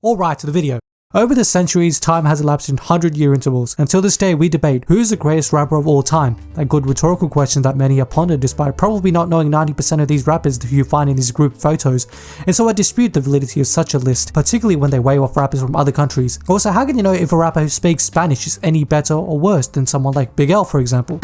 Alright, to the video. Over the centuries, time has elapsed in 100-year intervals. Until this day, we debate who's the greatest rapper of all time. A good rhetorical question that many have pondered despite probably not knowing 90% of these rappers who you find in these group photos. And so I dispute the validity of such a list, particularly when they weigh off rappers from other countries. Also, how can you know if a rapper who speaks Spanish is any better or worse than someone like Big L, for example?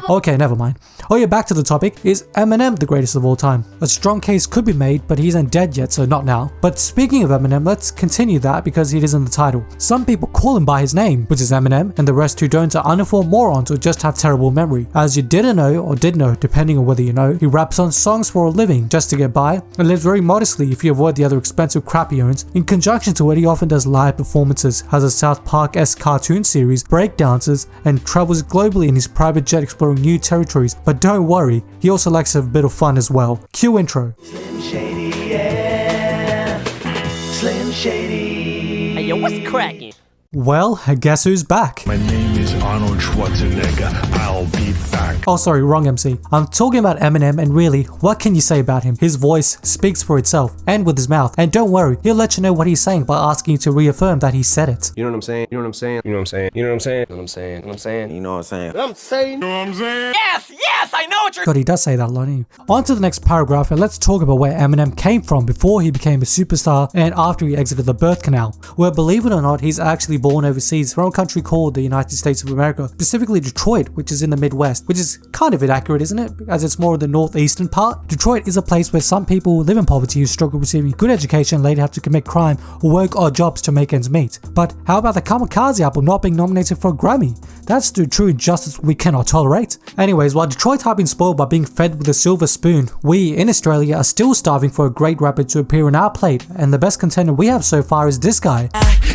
Okay, never mind. Oh yeah, back to the topic. Is Eminem the greatest of all time? A strong case could be made, but he isn't dead yet, so not now. But speaking of Eminem, let's continue that because it is in the title. Some people call him by his name, which is Eminem, and the rest who don't are uninformed morons or just have terrible memory. As you didn't know or did know, depending on whether you know, he raps on songs for a living just to get by, and lives very modestly if you avoid the other expensive crap he owns. In conjunction to it, he often does live performances, has a South Park-esque cartoon series, breakdances, and travels globally in his private jet exploring new territories. But don't worry, he also likes to have a bit of fun as well. Cue intro. Slim Shady, yeah. Slim Shady. Hey yo, what's cracking? Well, guess who's back? My name is Arnold Schwarzenegger. I'll be back. Oh sorry, wrong MC. I'm talking about Eminem, and really, what can you say about him? His voice speaks for itself, and with his mouth. And don't worry, he'll let you know what he's saying by asking you to reaffirm that he said it. You know what I'm saying? You know what I'm saying? You know what I'm saying? You know what I'm saying? You know what I'm saying? You know what I'm saying? You know what I'm saying? I'm saying. You know what I'm saying? Yes, I know what you're. God, he does say that a lot, doesn't he? On to the next paragraph, and let's talk about where Eminem came from before he became a superstar and after he exited the birth canal. Where, believe it or not, he's actually born overseas from a country called the United States of America, specifically Detroit, which is in the Midwest, which is kind of inaccurate, isn't it? As it's more of the northeastern part. Detroit is a place where some people live in poverty who struggle receiving good education and later have to commit crime or work odd jobs to make ends meet. But how about the Kamikaze album not being nominated for a Grammy? That's the true injustice we cannot tolerate. Anyways, while Detroit have been spoiled by being fed with a silver spoon, we in Australia are still starving for a great rapper to appear on our plate, and the best contender we have so far is this guy.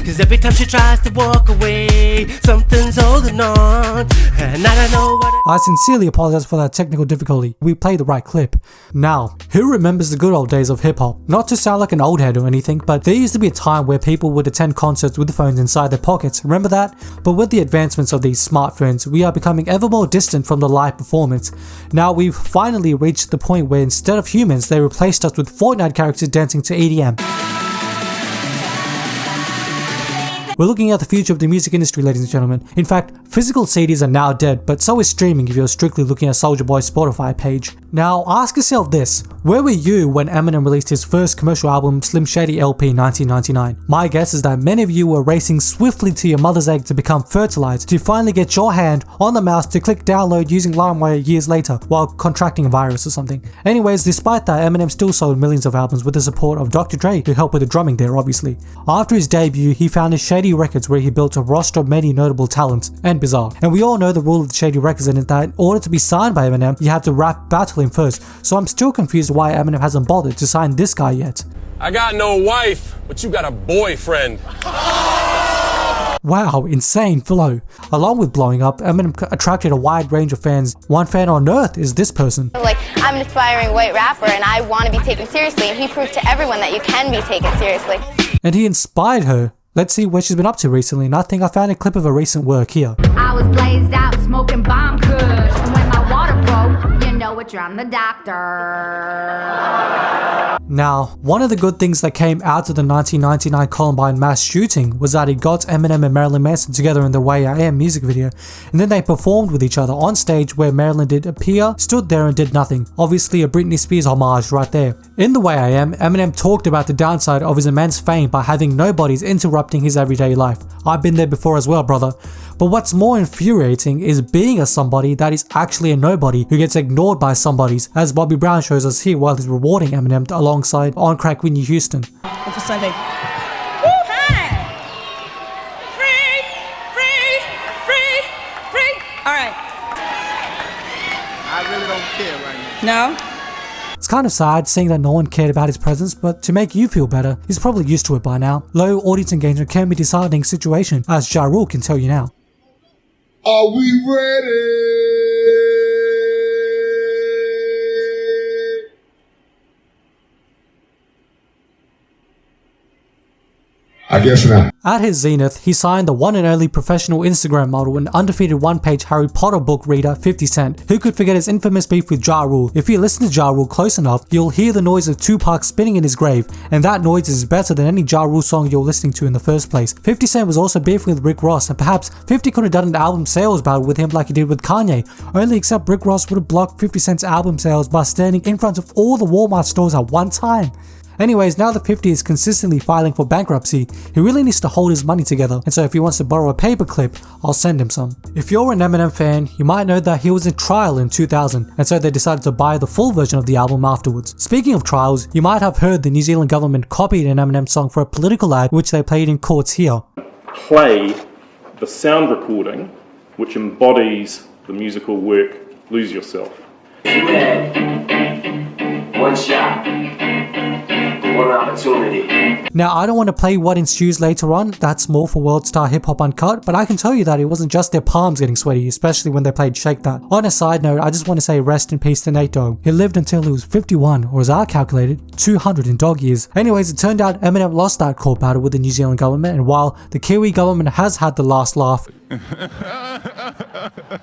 Cause every time she tries to walk away, something's holding on. And I don't know what. I sincerely apologize for that technical difficulty. We played the right clip. Now, who remembers the good old days of hip hop? Not to sound like an old head or anything, but there used to be a time where people would attend concerts with the phones inside their pockets. Remember that? But with the advancements of these smartphones, we are becoming ever more distant from the live performance. Now we've finally reached the point where instead of humans, they replaced us with Fortnite characters dancing to EDM. We're looking at the future of the music industry, ladies and gentlemen. In fact, physical CDs are now dead, but so is streaming if you're strictly looking at Soulja Boy's Spotify page. Now, ask yourself this. Where were you when Eminem released his first commercial album, Slim Shady LP 1999? My guess is that many of you were racing swiftly to your mother's egg to become fertilized to finally get your hand on the mouse to click download using LimeWire years later while contracting a virus or something. Anyways, despite that, Eminem still sold millions of albums with the support of Dr. Dre to help with the drumming there, obviously. After his debut, he founded Shady Records, where he built a roster of many notable talents, and bizarre. And we all know the rule of the Shady Records, and that in order to be signed by Eminem, you have to rap battle him first. So I'm still confused why Eminem hasn't bothered to sign this guy yet. I got no wife, but you got a boyfriend. Wow, insane flow. Along with blowing up, Eminem attracted a wide range of fans. One fan on earth is this person. Like, I'm an aspiring white rapper and I want to be taken seriously, and he proved to everyone that you can be taken seriously. And he inspired her. Let's see what she's been up to recently, and I think I found a clip of her recent work here. I was blazed out smoking bomb kush, and when my water broke, you know it, I'm the doctor. Now, one of the good things that came out of the 1999 Columbine mass shooting was that it got Eminem and Marilyn Manson together in the Way I Am music video, and then they performed with each other on stage where Marilyn did appear, stood there and did nothing. Obviously a Britney Spears homage right there. In The Way I Am, Eminem talked about the downside of his immense fame by having nobodies interrupting his everyday life. I've been there before as well, brother. But what's more infuriating is being a somebody that is actually a nobody who gets ignored by somebodies, as Bobby Brown shows us here while he's rewarding Eminem alongside on crack Whitney Houston. For Sunday. Free. All right. I really don't care right now. No? It's kind of sad seeing that no one cared about his presence, but to make you feel better, he's probably used to it by now. Low audience engagement can be a disheartening situation, as Ja Rule can tell you now. Are we ready? I guess not. At his zenith, he signed the one and only professional Instagram model and undefeated one-page Harry Potter book reader 50 Cent. Who could forget his infamous beef with Ja Rule? If you listen to Ja Rule close enough, you'll hear the noise of Tupac spinning in his grave, and that noise is better than any Ja Rule song you're listening to in the first place. 50 Cent was also beefing with Rick Ross, and perhaps 50 could have done an album sales battle with him like he did with Kanye, only except Rick Ross would have blocked 50 Cent's album sales by standing in front of all the Walmart stores at one time. Anyways, now that 50 is consistently filing for bankruptcy, he really needs to hold his money together, and so if he wants to borrow a paperclip, I'll send him some. If you're an Eminem fan, you might know that he was in trial in 2000, and so they decided to buy the full version of the album afterwards. Speaking of trials, you might have heard the New Zealand government copied an Eminem song for a political ad, which they played in courts here. Play the sound recording, which embodies the musical work Lose Yourself. One shot. One opportunity. Now, I don't want to play what ensues later on, that's more for World Star Hip Hop Uncut, but I can tell you that it wasn't just their palms getting sweaty, especially when they played Shake That. On a side note, I just want to say rest in peace to Nate Dogg. He lived until he was 51, or as I calculated, 200 in dog years. Anyways, it turned out Eminem lost that court battle with the New Zealand government, and while the Kiwi government has had the last laugh,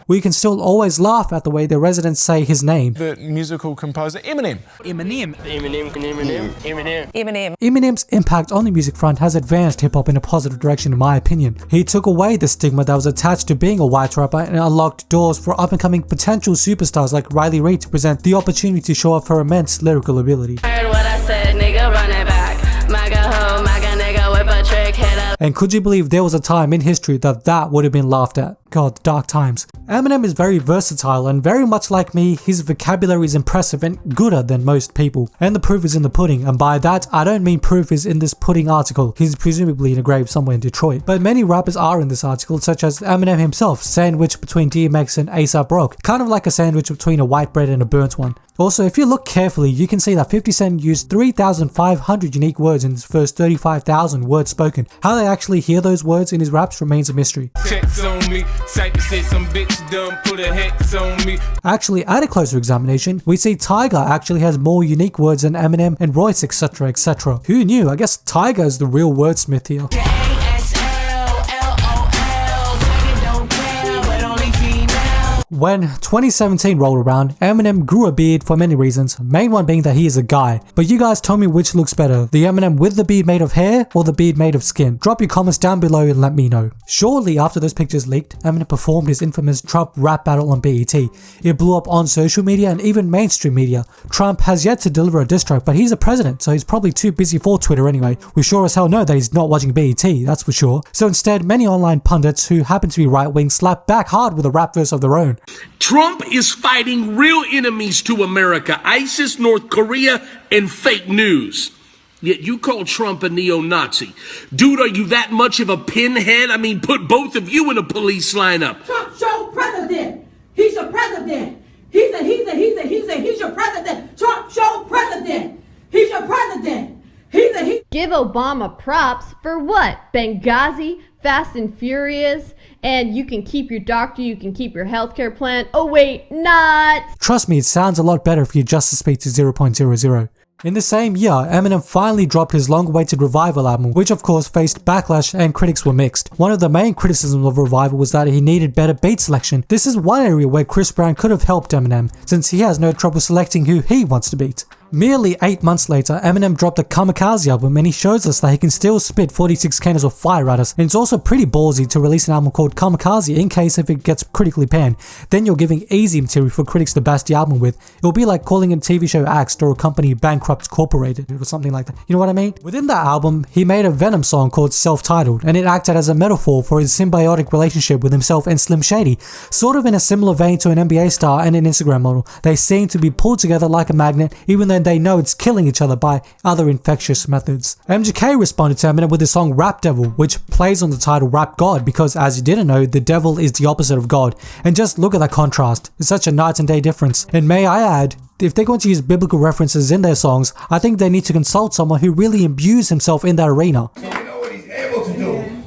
we can still always laugh at the way the residents say his name. The musical composer Eminem. Eminem's impact on the music front has advanced hip-hop in a positive direction in my opinion. He took away the stigma that was attached to being a white rapper and unlocked doors for up-and-coming potential superstars like Riley Reid to present the opportunity to show off her immense lyrical ability. Heard what I said, nigga, run it back. Maga ho, maga nigga, whip a trick, hit up. And could you believe there was a time in history that would have been laughed at? God, dark times. Eminem is very versatile and very much like me, his vocabulary is impressive and gooder than most people. And the proof is in the pudding, and by that, I don't mean proof is in this pudding article. He's presumably in a grave somewhere in Detroit. But many rappers are in this article, such as Eminem himself, sandwiched between DMX and A$AP Rock, kind of like a sandwich between a white bread and a burnt one. Also, if you look carefully, you can see that 50 Cent used 3,500 unique words in his first 35,000 words spoken. How they actually hear those words in his raps remains a mystery. Actually, at a closer examination, we see Tyga actually has more unique words than Eminem and Royce, etc, etc. Who knew? I guess Tyga is the real wordsmith here. When 2017 rolled around, Eminem grew a beard for many reasons, main one being that he is a guy. But you guys tell me which looks better, the Eminem with the beard made of hair or the beard made of skin? Drop your comments down below and let me know. Shortly after those pictures leaked, Eminem performed his infamous Trump rap battle on BET. It blew up on social media and even mainstream media. Trump has yet to deliver a diss track, but he's a president, so he's probably too busy for Twitter anyway. We sure as hell know that he's not watching BET, that's for sure. So instead, many online pundits who happen to be right-wing slapped back hard with a rap verse of their own. Trump is fighting real enemies to America, ISIS, North Korea, and fake news. Yet you call Trump a neo-Nazi. Dude, are you that much of a pinhead? I mean, put both of you in a police lineup. Trump show president. He's your president. He's your president. Trump show president. He's your president. Give Obama props for what? Benghazi, Fast and Furious, and you can keep your doctor, you can keep your healthcare plan. Oh wait, not! Trust me, it sounds a lot better if you adjust the speed to 0.00. In the same year, Eminem finally dropped his long-awaited Revival album, which of course faced backlash and critics were mixed. One of the main criticisms of Revival was that he needed better beat selection. This is one area where Chris Brown could have helped Eminem, since he has no trouble selecting who he wants to beat. Merely 8 months later, Eminem dropped a Kamikaze album and he shows us that he can still spit 46 cannons of fire at us. And it's also pretty ballsy to release an album called Kamikaze in case if it gets critically panned. Then you're giving easy material for critics to bash the album with. It'll be like calling a TV show axed or a company bankrupt corporated or something like that. You know what I mean? Within that album, he made a Venom song called Self-Titled, and it acted as a metaphor for his symbiotic relationship with himself and Slim Shady. Sort of in a similar vein to an NBA star and an Instagram model. They seem to be pulled together like a magnet, even though they know it's killing each other by other infectious methods. MGK responded to Eminem with his song Rap Devil, which plays on the title Rap God because, as you didn't know, the devil is the opposite of God. And just look at that contrast. It's such a night and day difference. And may I add, if they're going to use biblical references in their songs, I think they need to consult someone who really imbues himself in that arena. So you know what he's able to do,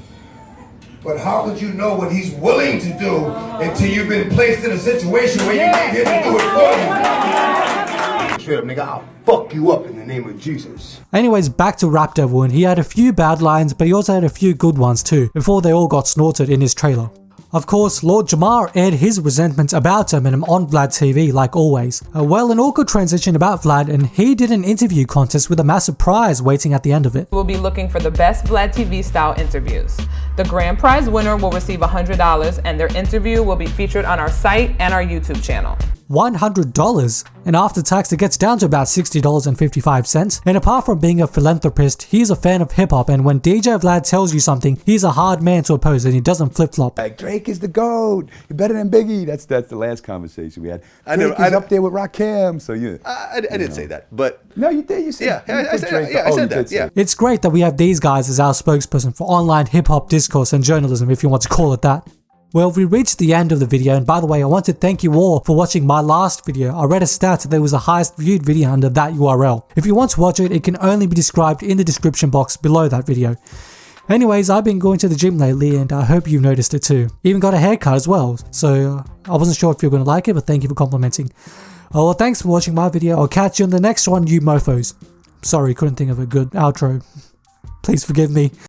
but how could you know what he's willing to do until you've been placed in a situation where you need him to do it for you? straight up, nigga. I'll fuck you up in the name of Jesus. Anyways, back to Rap Devil, and he had a few bad lines, but he also had a few good ones too, before they all got snorted in his trailer. Of course, Lord Jamar aired his resentment about Eminem on Vlad TV like always. Well, an awkward transition about Vlad, and he did an interview contest with a massive prize waiting at the end of it. We'll be looking for the best Vlad TV style interviews. The grand prize winner will receive $100 and their interview will be featured on our site and our YouTube channel. $100, and after tax it gets down to about $60.55. And apart from being a philanthropist, he's a fan of hip hop, and when DJ Vlad tells you something, he's a hard man to oppose and he doesn't flip flop. Like, Drake is the GOAT. You're better than Biggie. That's the last conversation we had. Drake is up there with Rakim. So yeah. I didn't say that, but no, you did. You said I said that. Yeah. It's great that we have these guys as our spokesperson for online hip hop discourse and journalism, if you want to call it that. Well, we reached the end of the video, and by the way, I want to thank you all for watching my last video. I read a stat that there was the highest viewed video under that URL. If you want to watch it, it can only be described in the description box below that video. Anyways, I've been going to the gym lately, and I hope you've noticed it too. Even got a haircut as well, so I wasn't sure if you're going to like it, but thank you for complimenting. Oh, well, thanks for watching my video. I'll catch you on the next one, you mofos. Sorry, couldn't think of a good outro. Please forgive me.